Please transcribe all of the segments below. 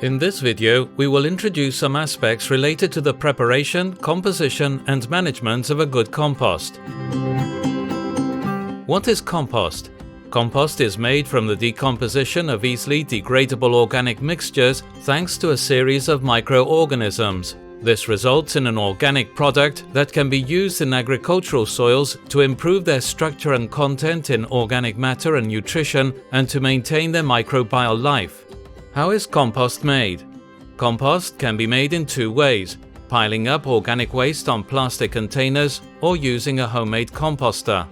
In this video, we will introduce some aspects related to the preparation, composition, and management of a good compost. What is compost? Compost is made from the decomposition of easily degradable organic mixtures thanks to a series of microorganisms. This results in an organic product that can be used in agricultural soils to improve their structure and content in organic matter and nutrition and to maintain their microbial life. How is compost made? Compost can be made in two ways: piling up organic waste on plastic containers or using a homemade composter.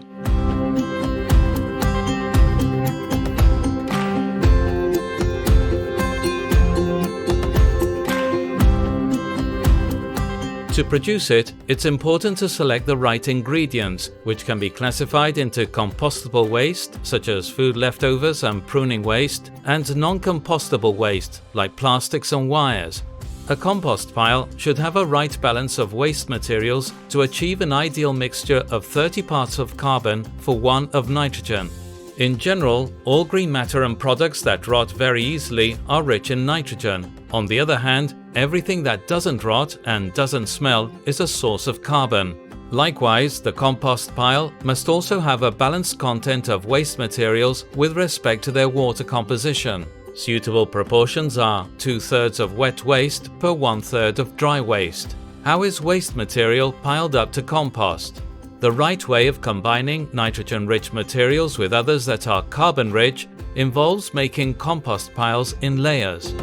To produce it, it's important to select the right ingredients, which can be classified into compostable waste, such as food leftovers and pruning waste, and non-compostable waste, like plastics and wires. A compost pile should have a right balance of waste materials to achieve an ideal mixture of 30 parts of carbon for 1 of nitrogen. In general, all green matter and products that rot very easily are rich in nitrogen. On the other hand, everything that doesn't rot and doesn't smell is a source of carbon. Likewise, the compost pile must also have a balanced content of waste materials with respect to their water composition. Suitable proportions are 2/3 of wet waste per 1/3 of dry waste. How is waste material piled up to compost? The right way of combining nitrogen-rich materials with others that are carbon-rich involves making compost piles in layers.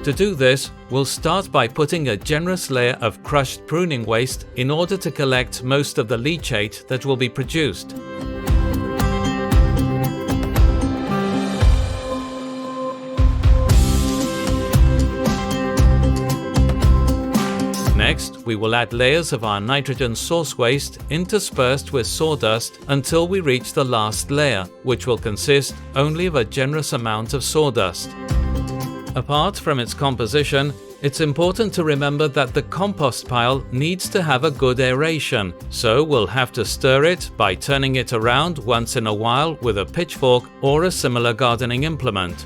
To do this, we'll start by putting a generous layer of crushed pruning waste in order to collect most of the leachate that will be produced. Next, we will add layers of our nitrogen source waste interspersed with sawdust until we reach the last layer, which will consist only of a generous amount of sawdust. Apart from its composition, it's important to remember that the compost pile needs to have a good aeration, so we'll have to stir it by turning it around once in a while with a pitchfork or a similar gardening implement.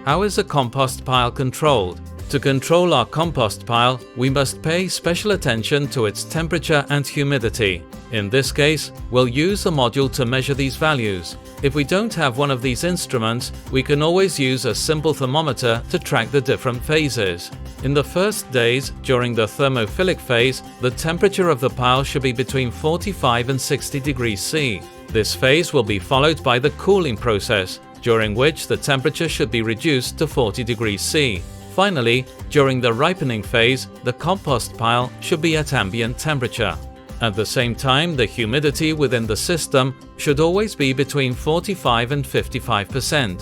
How is a compost pile controlled? To control our compost pile, we must pay special attention to its temperature and humidity. In this case, we'll use a module to measure these values. If we don't have one of these instruments, we can always use a simple thermometer to track the different phases. In the first days, during the thermophilic phase, the temperature of the pile should be between 45 and 60 degrees C. This phase will be followed by the cooling process, during which the temperature should be reduced to 40 degrees C. Finally, during the ripening phase, the compost pile should be at ambient temperature. At the same time, the humidity within the system should always be between 45 and 55%.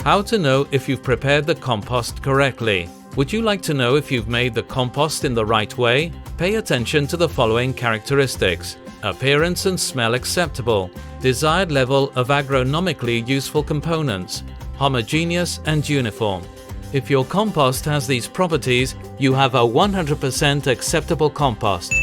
How to know if you've prepared the compost correctly? Would you like to know if you've made the compost in the right way? Pay attention to the following characteristics: appearance and smell acceptable, desired level of agronomically useful components, homogeneous and uniform. If your compost has these properties, you have a 100% acceptable compost.